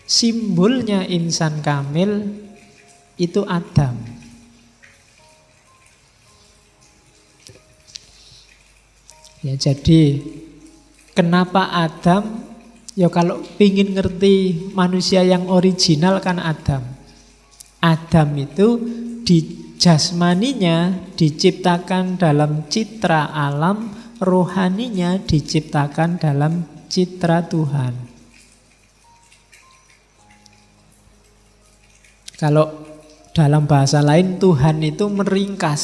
Simbolnya insan kamil itu Adam. Ya, jadi kenapa Adam? Ya kalau ingin ngerti manusia yang original kan Adam. Adam itu di jasmaninya diciptakan dalam citra alam, rohaninya diciptakan dalam citra Tuhan. Kalau dalam bahasa lain, Tuhan itu meringkas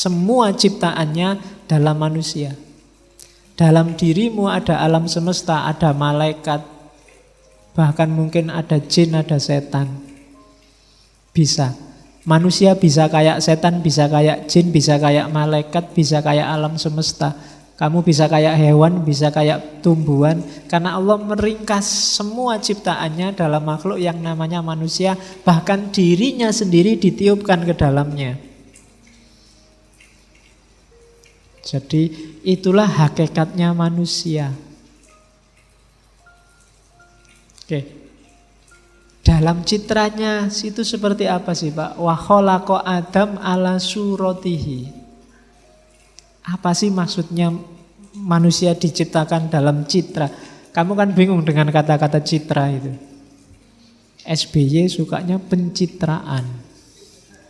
semua ciptaannya dalam manusia. Dalam dirimu ada alam semesta, ada malaikat, bahkan mungkin ada jin, ada setan. Bisa. Manusia bisa kayak setan, bisa kayak jin, bisa kayak malaikat, bisa kayak alam semesta. Kamu bisa kayak hewan, bisa kayak tumbuhan. Karena Allah meringkas semua ciptaannya dalam makhluk yang namanya manusia. Bahkan dirinya sendiri ditiupkan ke dalamnya. Jadi itulah hakikatnya manusia. Oke. Dalam citranya itu seperti apa sih Pak? Wa khalaqa Adam ala suratihi. Apa sih maksudnya manusia diciptakan dalam citra? Kamu kan bingung dengan kata-kata citra itu. SBY sukanya pencitraan.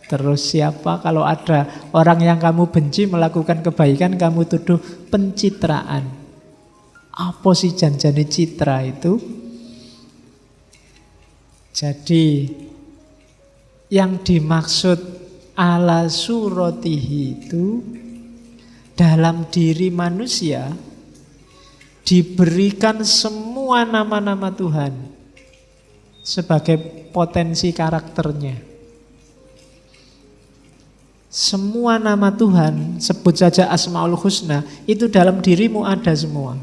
Terus siapa kalau ada orang yang kamu benci melakukan kebaikan, kamu tuduh pencitraan. Apa sih janjane citra itu? Jadi yang dimaksud ala suratihi itu dalam diri manusia diberikan semua nama-nama Tuhan sebagai potensi karakternya. Semua nama Tuhan, sebut saja Asmaul Husna, itu dalam dirimu ada semua.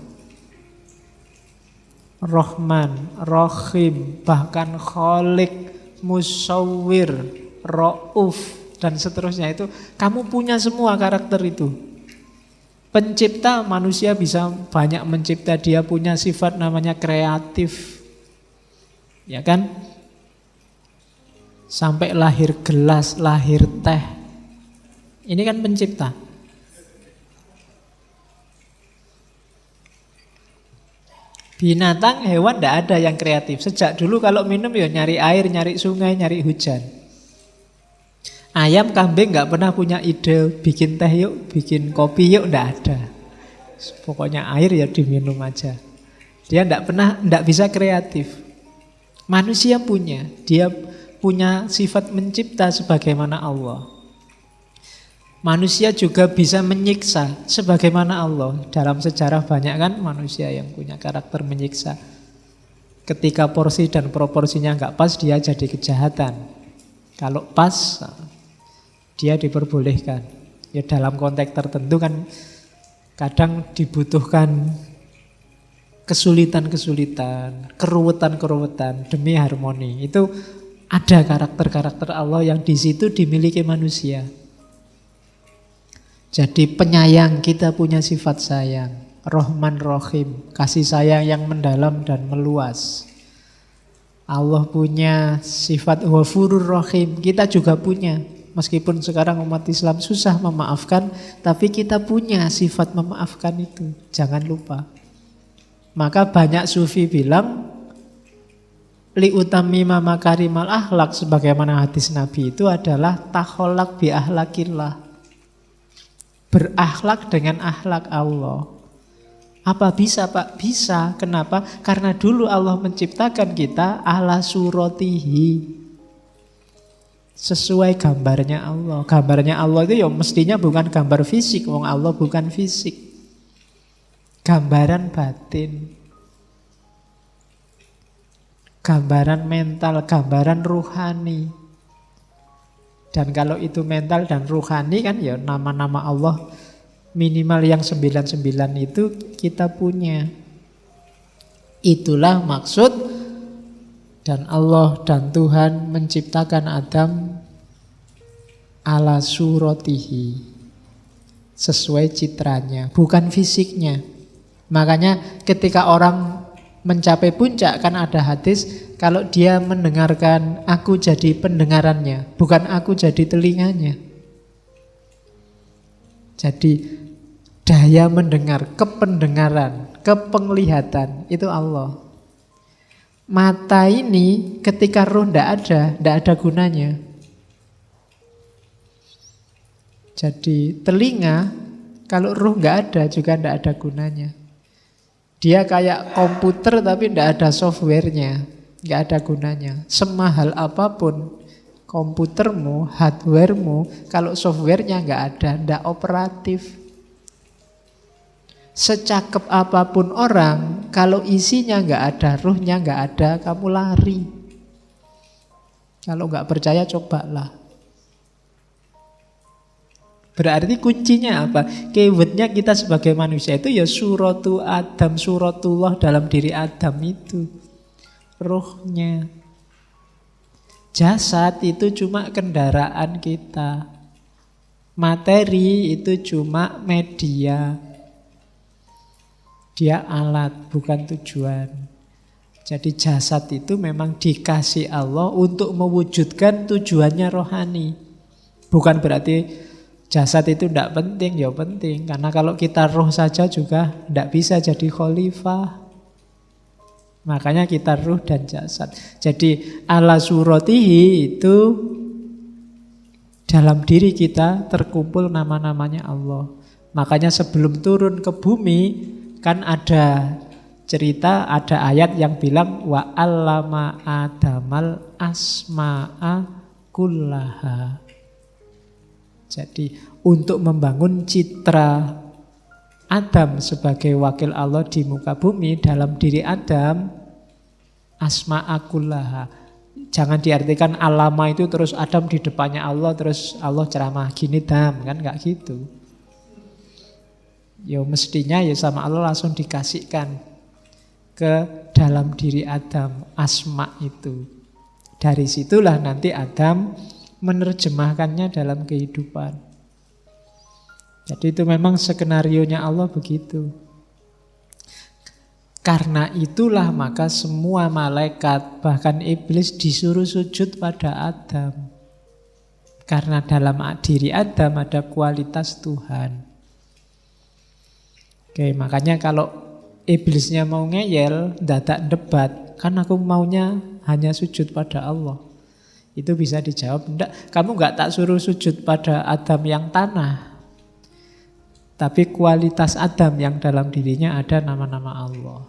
Rahman, Rahim, bahkan Khalik, Musawwir, Ra'uf, dan seterusnya itu. Kamu punya semua karakter itu. Pencipta, manusia bisa banyak mencipta. Dia punya sifat namanya kreatif. Ya kan? Sampai lahir gelas, lahir teh. Ini kan pencipta. Binatang, hewan tidak ada yang kreatif. Sejak dulu kalau minum ya nyari air, nyari sungai, nyari hujan. Ayam, kambing nggak pernah punya ide bikin teh yuk, bikin kopi yuk, tidak ada. Pokoknya air ya diminum aja. Dia tidak bisa kreatif. Manusia punya, dia punya sifat mencipta sebagaimana Allah. Manusia juga bisa menyiksa sebagaimana Allah. Dalam sejarah banyak kan manusia yang punya karakter menyiksa. Ketika porsi dan proporsinya nggak pas, dia jadi kejahatan. Kalau pas, dia diperbolehkan. Ya dalam konteks tertentu kan kadang dibutuhkan kesulitan-kesulitan, keruwetan-keruwetan demi harmoni. Itu ada karakter-karakter Allah yang di situ dimiliki manusia. Jadi penyayang, kita punya sifat sayang. Rahman Rahim, kasih sayang yang mendalam dan meluas. Allah punya sifat Ghafurur Rahim, kita juga punya. Meskipun sekarang umat Islam susah memaafkan, tapi kita punya sifat memaafkan itu. Jangan lupa. Maka banyak sufi bilang li utamima makarimal akhlak, sebagaimana hadis Nabi itu adalah takholak bi akhlakillah. Berakhlak dengan akhlak Allah. Apa bisa Pak? Bisa. Kenapa? Karena dulu Allah menciptakan kita ala suratihi, sesuai gambarnya Allah. Gambarnya Allah itu ya mestinya bukan gambar fisik. Wong Allah bukan fisik. Gambaran batin. Gambaran mental, gambaran ruhani. Dan kalau itu mental dan ruhani kan ya nama-nama Allah minimal yang 99 itu kita punya. Itulah maksud dan Allah dan Tuhan menciptakan Adam ala suratihi, sesuai citranya, bukan fisiknya. Makanya ketika orang mencapai puncak kan ada hadis, kalau dia mendengarkan, aku jadi pendengarannya, bukan aku jadi telinganya. Jadi daya mendengar, kependengaran, kepenglihatan itu Allah. Mata ini ketika roh tidak ada gunanya. Jadi telinga kalau roh nggak ada juga tidak ada gunanya. Dia kayak komputer tapi tidak ada softwarenya, nggak ada gunanya. Semahal apapun komputermu, hardwaremu, kalau softwarenya nggak ada, tidak operatif. Secakep apapun orang, kalau isinya nggak ada, ruhnya nggak ada, kamu lari. Kalau nggak percaya, cobalah. Berarti kuncinya apa? Keywordnya kita sebagai manusia itu ya suratu Adam, suratullah dalam diri Adam itu. Ruhnya. Jasad itu cuma kendaraan kita. Materi itu cuma media. Dia alat, bukan tujuan. Jadi jasad itu memang dikasih Allah untuk mewujudkan tujuannya rohani. Bukan berarti jasad itu tidak penting, ya penting. Karena kalau kita roh saja juga tidak bisa jadi khalifah. Makanya kita ruh dan jasad. Jadi ala suratihi itu dalam diri kita terkumpul nama-namanya Allah. Makanya sebelum turun ke bumi kan ada cerita, ada ayat yang bilang wa 'allama Adamal asma'a kullaha. Jadi untuk membangun citra Adam sebagai wakil Allah di muka bumi, dalam diri Adam asma'a kullaha. Jangan diartikan alama itu terus Adam di depannya Allah, terus Allah ceramah gini dam, kan nggak gitu. Ya mestinya ya sama Allah langsung dikasihkan ke dalam diri Adam asma itu. Dari situlah nanti Adam menerjemahkannya dalam kehidupan. Jadi itu memang skenarionya Allah begitu. Karena itulah maka semua malaikat bahkan iblis disuruh sujud pada Adam. Karena dalam diri Adam ada kualitas Tuhan. Oke, makanya kalau iblisnya mau ngeyel, dadak debat, kan aku maunya hanya sujud pada Allah. Itu bisa dijawab, enggak, kamu enggak tak suruh sujud pada Adam yang tanah. Tapi kualitas Adam yang dalam dirinya ada nama-nama Allah.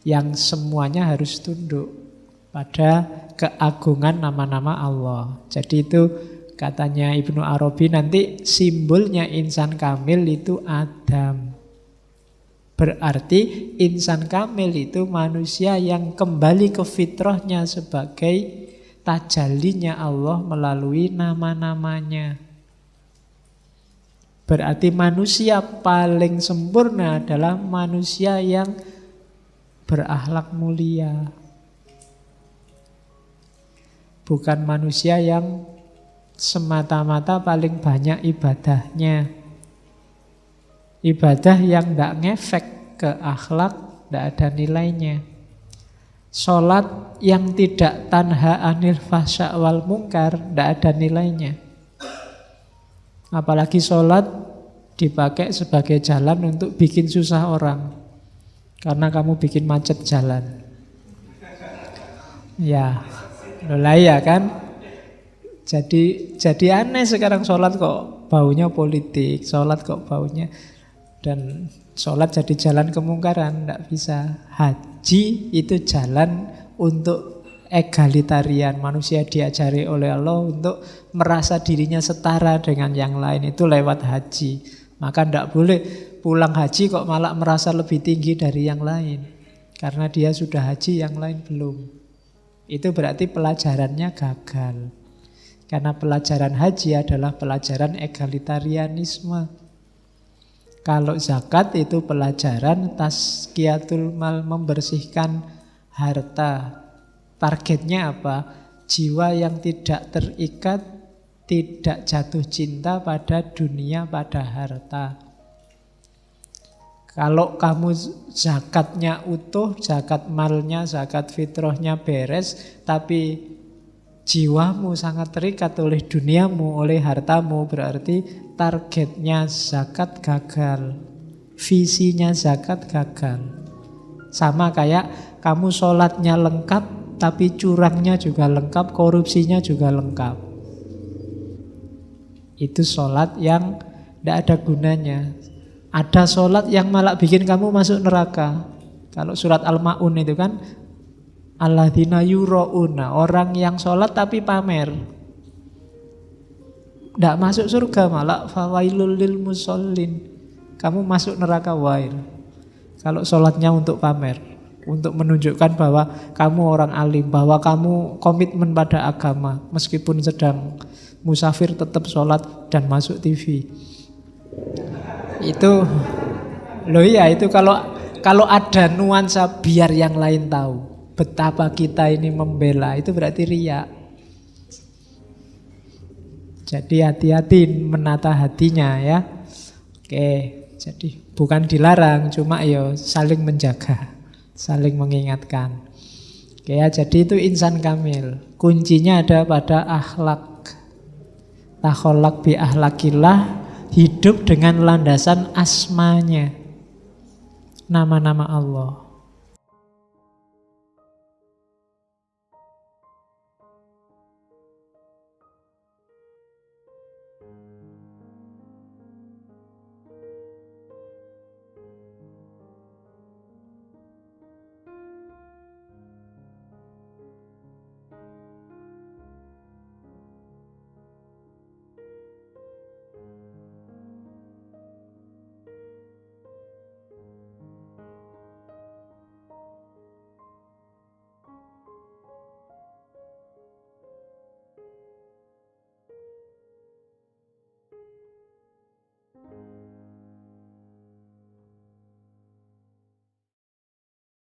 Yang semuanya harus tunduk pada keagungan nama-nama Allah. Jadi itu katanya Ibnu Arabi nanti simbolnya insan kamil itu Adam. Berarti insan kamil itu manusia yang kembali ke fitrahnya sebagai tajallinya Allah melalui nama-namanya. Berarti manusia paling sempurna adalah manusia yang berakhlak mulia. Bukan manusia yang semata-mata paling banyak ibadahnya. Ibadah yang tidak ngefek ke akhlak, tidak ada nilainya. Sholat yang tidak tanha anil fahsya wal mungkar, tidak ada nilainya. Apalagi sholat dipakai sebagai jalan untuk bikin susah orang. Karena kamu bikin macet jalan. Ya, lah ya kan? Jadi aneh sekarang sholat kok baunya politik, sholat kok baunya, dan sholat jadi jalan kemungkaran, tidak bisa. Haji itu jalan untuk egalitarian, manusia diajari oleh Allah untuk merasa dirinya setara dengan yang lain, itu lewat haji. Maka tidak boleh pulang haji kok malah merasa lebih tinggi dari yang lain, karena dia sudah haji, yang lain belum. Itu berarti pelajarannya gagal. Karena pelajaran haji adalah pelajaran egalitarianisme. Kalau zakat itu pelajaran tazkiyatul mal, membersihkan harta. Targetnya apa? Jiwa yang tidak terikat, tidak jatuh cinta pada dunia, pada harta. Kalau kamu zakatnya utuh, zakat malnya, zakat fitrahnya beres, tapi jiwamu sangat terikat oleh duniamu, oleh hartamu, berarti targetnya zakat gagal. Visinya zakat gagal. Sama kayak kamu sholatnya lengkap, tapi curangnya juga lengkap, korupsinya juga lengkap. Itu sholat yang tidak ada gunanya. Ada sholat yang malah bikin kamu masuk neraka. Kalau surat Al-Ma'un itu kan, alladzina yura'una, orang yang sholat tapi pamer. Tidak masuk surga, malah fawailul lil musallin. Kamu masuk neraka wair. Kalau sholatnya untuk pamer, untuk menunjukkan bahwa kamu orang alim, bahwa kamu komitmen pada agama, meskipun sedang musafir tetap sholat dan masuk TV. Itu loh iya, itu kalau ada nuansa biar yang lain tahu betapa kita ini membela, itu berarti riya. Jadi hati-hati menata hatinya ya. Oke, jadi bukan dilarang, cuma ya saling menjaga, saling mengingatkan. Oke ya, jadi itu insan kamil. Kuncinya ada pada akhlak. Takholak bi akhlakillah, hidup dengan landasan asmanya, nama-nama Allah.